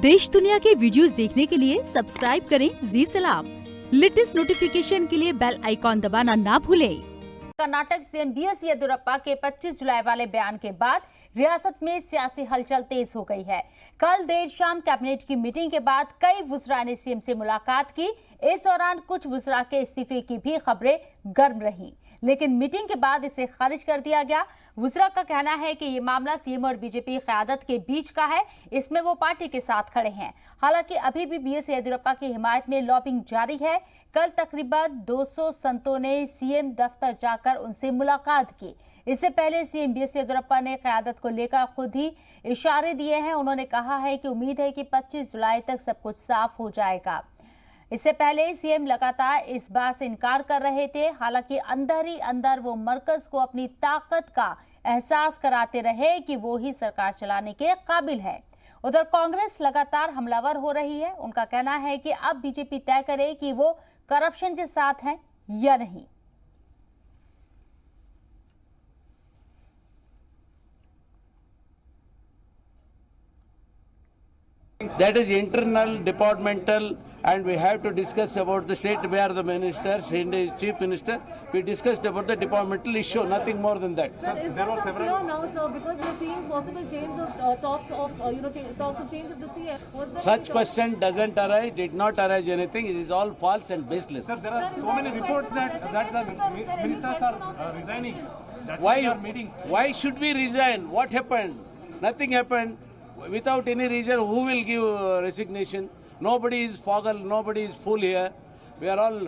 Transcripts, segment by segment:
देश दुनिया के वीडियोस देखने के लिए सब्सक्राइब करें जी सलाम। लेटेस्ट नोटिफिकेशन के लिए बेल आइकॉन दबाना ना भूलें। कर्नाटक सीएम बीएस येदियुरप्पा के 25 जुलाई वाले बयान के बाद रियासत में सियासी हलचल तेज हो गई है। कल देर शाम कैबिनेट की मीटिंग के बाद कई वुज़रा ने सीएम से मुलाकात की। इस दौरान कुछ वुज़रा के इस्तीफे की भी खबरें गर्म रही, लेकिन मीटिंग के बाद इसे खारिज कर दिया गया। वुज़रा का कहना है कि ये मामला सीएम और बीजेपी क़यादत के बीच का है, इसमें वो पार्टी के साथ खड़े हैं। हालांकि अभी भी बीएस येदियुरप्पा की हिमायत में लॉबिंग जारी है। कल तकरीबन 200 संतों ने सीएम दफ्तर जाकर उनसे मुलाकात की। इससे पहले सीएम बीएस येदियुरप्पा ने क़यादत को लेकर खुद ही इशारे दिए हैं। उन्होंने कहा है कि उम्मीद है कि 25 जुलाई तक सब कुछ साफ हो जाएगा। इससे पहले सीएम लगातार इस बात से इनकार कर रहे थे। हालांकि अंदर ही अंदर वो मरकज को अपनी ताकत का एहसास कराते रहे कि वो ही सरकार चलाने के काबिल है। उधर कांग्रेस लगातार हमलावर हो रही है। उनका कहना है कि अब बीजेपी तय करे कि वो करप्शन के साथ है या नहीं। That is internal, departmental, and we have to discuss about the state. We are the ministers, and the chief minister. We discussed about the departmental issue, nothing more than that. Sir, is there was several now, sir, because we're seeing possible change of talks of talks of change of the CM. Such question doesn't arise. Did not arise anything. It is all false and baseless. Sir, there are so many reports that the ministers are resigning. That's Why? why we are meeting. Why should we resign? What happened? Nothing happened. Without any reason, who will give resignation? Nobody is foggle, nobody is fool here. We are all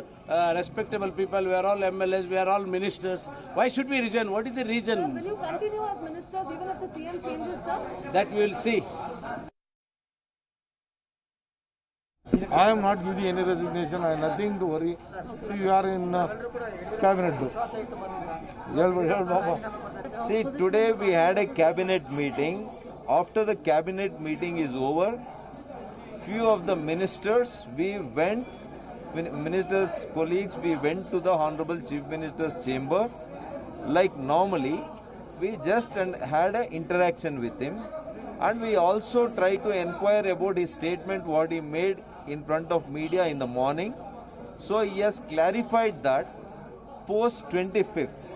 respectable people, we are all MLAs, we are all ministers. Why should we resign? What is the reason? Sir, will you continue as ministers even if the CM changes, sir? That we will see. I am not giving any resignation. I have nothing to worry. So you are in cabinet. See, today we had a cabinet meeting. After the cabinet meeting is over, few of the ministers, ministers' colleagues, we went to the Honorable Chief Minister's chamber. Like normally, we just had an interaction with him. And we also tried to inquire about his statement, what he made in front of media in the morning. So he has clarified that post 25th,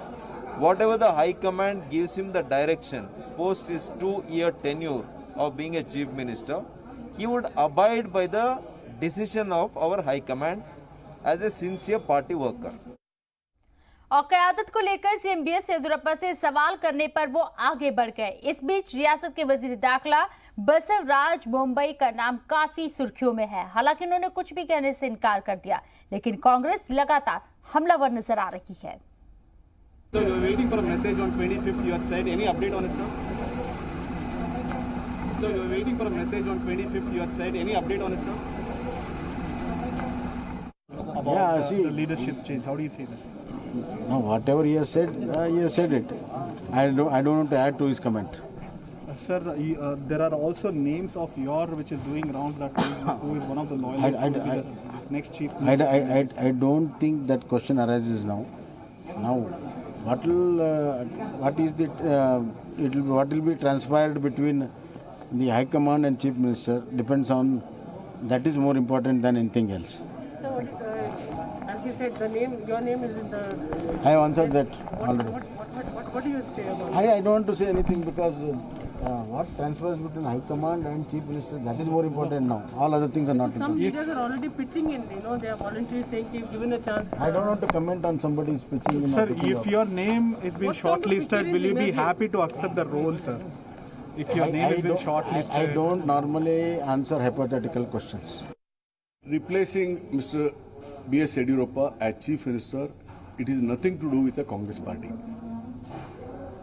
whatever the High Command gives him the direction, post his 2-year tenure of being a Chief Minister, he would abide by the decision of our High Command as a sincere party worker. और क़यादत को लेकर CM BS Yediyurappa से सवाल करने पर वो आगे बढ़ गए। इस बीच रियासत के वजीर दाखिला बसवराज बोम्मई का नाम काफी सुर्खियों में है। हालांकि उन्होंने कुछ भी कहने से इनकार कर दिया, लेकिन कांग्रेस लगातार हमलावर नजर आ रही है। So we are waiting for a message on 25th. You had said any update on it, sir? So we are waiting for a message on 25th. You had said any update on it, sir? About see, the leadership change. How do you see that? No, whatever he has said it. I don't want to add to his comment. Sir, there are also names of your which is doing rounds that who is one of the loyalists to be the next chief minister. I don't think that question arises now. Now, what will be transpired between the High Command and Chief Minister depends on, that is more important than anything else. So, as you said, your name is in the. I have answered that already. What do you say about? I don't want to say anything because what transpires between High Command and Chief Minister, that is more important now. All other things are not Some important. leaders are already pitching in. They are voluntarily saying they've given a chance. I don't want to comment on somebody's pitching in or Sir, pitching if out. your name is being What kind of shortlisted, picture will you is be imagined? happy to accept the role, sir? If your name has been shortlisted. I don't normally answer hypothetical questions. Replacing Mr. B.S. Yediyurappa as Chief Minister, it is nothing to do with the Congress party.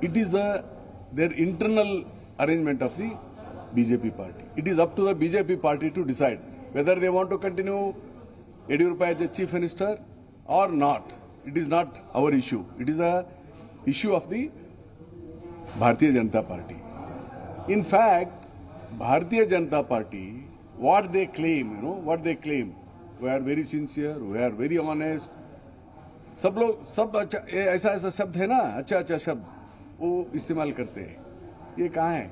It is their internal arrangement of the BJP party. It is up to the BJP party to decide whether they want to continue Yediyurappa as a Chief Minister or not. It is not our issue. It is the issue of the Bharatiya Janata Party. In fact, Bharatiya Janata Party, what they claim, we are very sincere, we are very honest. सब लोग सब अच्छा ऐसा ऐसा शब्द है ना, अच्छा अच्छा शब्द वो इस्तेमाल करते हैं। ये कहाँ है?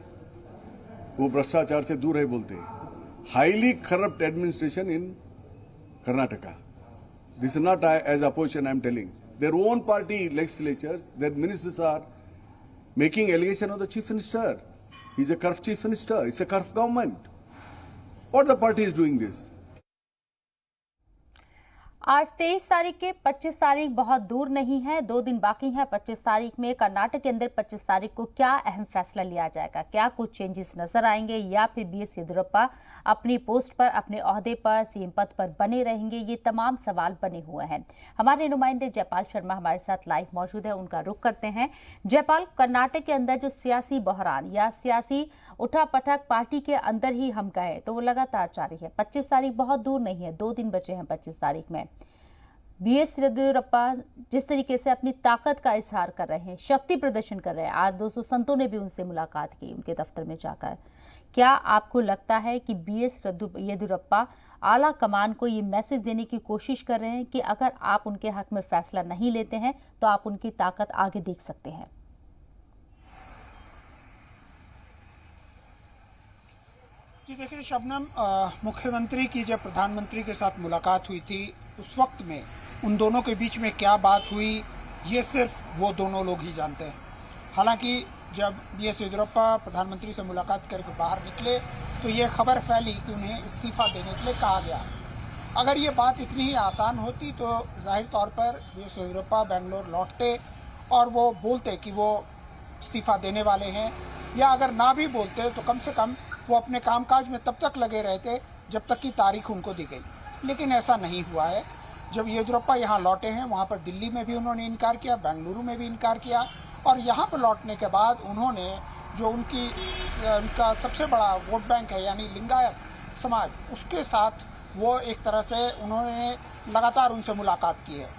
वो भ्रष्टाचार से दूर है बोलते हैं। highly corrupt administration in Karnataka. This is not as opposition I am telling. Their own party legislatures, their ministers are making allegation of the chief minister. He's a corrupt chief minister. It's a corrupt government. What the party is doing this? आज 23 तारीख के 25 तारीख बहुत दूर नहीं है, 2 दिन बाकी है। 25 तारीख में कर्नाटक के अंदर 25 तारीख को क्या अहम फैसला लिया जाएगा? क्या कुछ चेंजेस नजर आएंगे या फिर बीएस येदियुरप्पा अपनी पोस्ट पर, अपने ओहदे पर, सीएम पद पर बने रहेंगे? ये तमाम सवाल बने हुए हैं। हमारे नुमाइंदे जयपाल शर्मा हमारे साथ लाइव मौजूद है, उनका रुख करते हैं। जयपाल, कर्नाटक के अंदर जो सियासी बहरान या सियासी उठापटक पार्टी के अंदर ही हम कहें तो वो लगातार जारी है। 25 तारीख बहुत दूर नहीं है, 2 दिन बचे हैं 25 तारीख में। बीएस येदियुरप्पा जिस तरीके से अपनी ताकत का इजहार कर रहे हैं, शक्ति प्रदर्शन कर रहे हैं, आज 200 संतों ने भी उनसे मुलाकात की उनके दफ्तर में जाकर। क्या आपको लगता है कि बीएस येदियुरप्पा आला कमान को ये मैसेज देने की कोशिश कर रहे हैं कि अगर आप उनके हक में फैसला नहीं लेते हैं तो आप उनकी ताकत आगे देख सकते हैं? जी देखिए शबनम, मुख्यमंत्री की जब प्रधानमंत्री के साथ मुलाकात हुई थी उस वक्त में उन दोनों के बीच में क्या बात हुई ये सिर्फ वो दोनों लोग ही जानते हैं। हालांकि जब बीएस येदियुरप्पा प्रधानमंत्री से मुलाकात करके बाहर निकले तो ये खबर फैली कि उन्हें इस्तीफा देने के लिए कहा गया। अगर ये बात इतनी ही आसान होती तो जाहिर तौर पर बीएस येदियुरप्पा बेंगलोर लौटते और वो बोलते कि वो इस्तीफा देने वाले हैं, या अगर ना भी बोलते तो कम से कम वो अपने कामकाज में तब तक लगे रहते जब तक की तारीख उनको दी गई। लेकिन ऐसा नहीं हुआ है। जब येदियुरप्पा यहाँ लौटे हैं वहाँ पर दिल्ली में भी उन्होंने इनकार किया, बेंगलुरु में भी इनकार किया, और यहाँ पर लौटने के बाद उन्होंने जो उनका सबसे बड़ा वोट बैंक है यानी लिंगायत समाज, उसके साथ वो एक तरह से उन्होंने लगातार उनसे मुलाकात की है।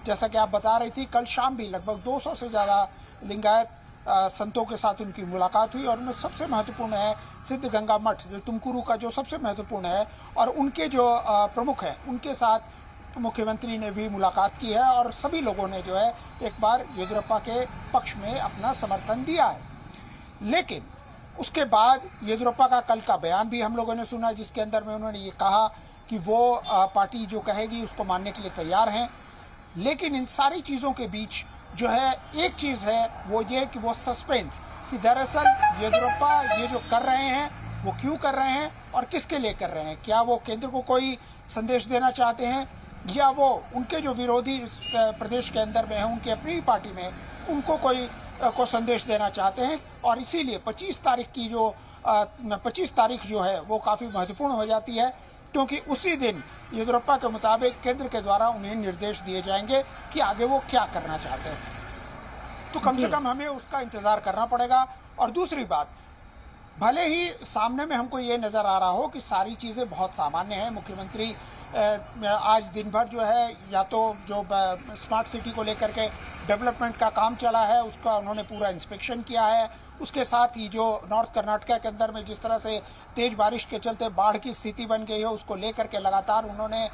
जैसा कि आप बता रही थी, कल शाम भी लगभग 200 से ज़्यादा लिंगायत संतों के साथ उनकी मुलाकात हुई और उनमें सबसे महत्वपूर्ण है सिद्धगंगा मठ जो तुमकुरू का जो सबसे महत्वपूर्ण है, और उनके जो प्रमुख हैं उनके साथ मुख्यमंत्री ने भी मुलाकात की है और सभी लोगों ने जो है एक बार येदियुरप्पा के पक्ष में अपना समर्थन दिया है। लेकिन उसके बाद येदियुरप्पा का कल का बयान भी हम लोगों ने सुना जिसके अंदर में उन्होंने ये कहा कि वो पार्टी जो कहेगी उसको मानने के लिए तैयार हैं। लेकिन इन सारी चीज़ों के बीच जो है एक चीज़ है वो ये कि वो सस्पेंस कि दरअसल येदियुरप्पा ये जो कर रहे हैं वो क्यों कर रहे हैं और किसके लिए कर रहे हैं। क्या वो केंद्र को कोई संदेश देना चाहते हैं या वो उनके जो विरोधी इस प्रदेश के अंदर में हैं उनकी अपनी पार्टी में उनको को संदेश देना चाहते हैं। और इसीलिए 25 तारीख जो है वो काफ़ी महत्वपूर्ण हो जाती है क्योंकि उसी दिन येदियुरप्पा के मुताबिक केंद्र के द्वारा उन्हें निर्देश दिए जाएंगे कि आगे वो क्या करना चाहते हैं। तो कम से कम हमें उसका इंतज़ार करना पड़ेगा। और दूसरी बात, भले ही सामने में हमको ये नज़र आ रहा हो कि सारी चीज़ें बहुत सामान्य हैं, मुख्यमंत्री आज दिन भर जो है या तो जो स्मार्ट सिटी को लेकर के डेवलपमेंट का काम चला है उसका उन्होंने पूरा इंस्पेक्शन किया है, उसके साथ ही जो नॉर्थ कर्नाटका के अंदर में जिस तरह से तेज बारिश के चलते बाढ़ की स्थिति बन गई है उसको लेकर के लगातार उन्होंने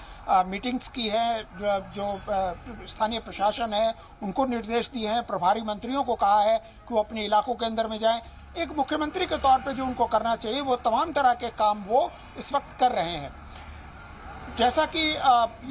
मीटिंग्स की है, जो स्थानीय प्रशासन है उनको निर्देश दिए हैं, प्रभारी मंत्रियों को कहा है कि वो अपने इलाकों के अंदर में जाएं। एक मुख्यमंत्री के तौर पे जो उनको करना चाहिए वो तमाम तरह के काम वो इस वक्त कर रहे हैं। जैसा कि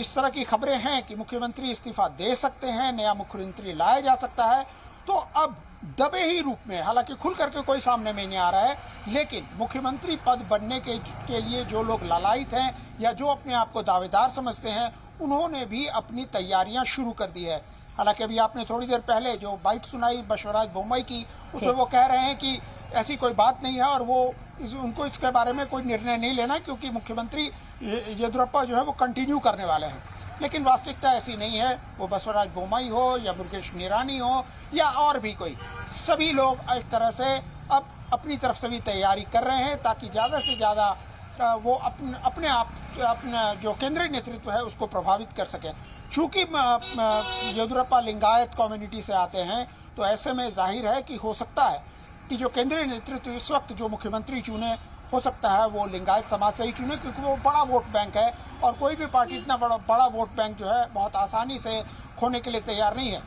इस तरह की खबरें हैं कि मुख्यमंत्री इस्तीफा दे सकते हैं, नया मुख्यमंत्री लाया जा सकता है, तो अब दबे ही रूप में, हालांकि खुल करके कोई सामने में नहीं आ रहा है, लेकिन मुख्यमंत्री पद बनने के लिए जो लोग लालायित हैं या जो अपने आप को दावेदार समझते हैं उन्होंने भी अपनी तैयारियां शुरू कर दी है। हालांकि अभी आपने थोड़ी देर पहले जो बाइट सुनाई बसवराज बोम्मई की उसमें वो कह रहे हैं कि ऐसी कोई बात नहीं है और वो उनको इसके बारे में कोई निर्णय नहीं लेना क्योंकि मुख्यमंत्री येदियुरप्पा जो है वो कंटिन्यू करने वाले हैं। लेकिन वास्तविकता ऐसी नहीं है। वो बसवराज बोम्मई हो या मुरुगेश निरानी हो या और भी कोई, सभी लोग एक तरह से अब अपनी तरफ से भी तैयारी कर रहे हैं ताकि ज़्यादा से ज़्यादा वो अपना जो केंद्रीय नेतृत्व है उसको प्रभावित कर सकें। चूँकि येदियुरप्पा लिंगायत कम्युनिटी से आते हैं तो ऐसे में जाहिर है कि हो सकता है कि जो केंद्रीय नेतृत्व इस वक्त जो मुख्यमंत्री चुने हो सकता है वो लिंगायत समाज से ही चुने क्योंकि वो बड़ा वोट बैंक है और कोई भी पार्टी इतना बड़ा वोट बैंक जो है बहुत आसानी से खोने के लिए तैयार नहीं है।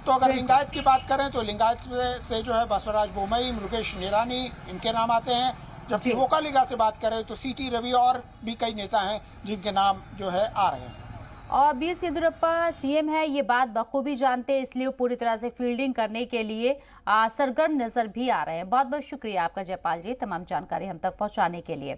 तो अगर लिंगायत की बात करें तो लिंगायत से जो है बसवराज बोम्मई, मुरुगेश निरानी इनके नाम आते हैं, जबकि जी। वोकालिगा से बात करें तो सीटी रवि और भी कई नेता हैं जिनके नाम जो है आ रहे हैं। और बीएस येदियुरप्पा सीएम है, ये बात बखूबी जानते हैं, इसलिए वो पूरी तरह से फील्डिंग करने के लिए सरगर्म नजर भी आ रहे हैं। बहुत बहुत शुक्रिया आपका जयपाल जी, तमाम जानकारी हम तक पहुंचाने के लिए।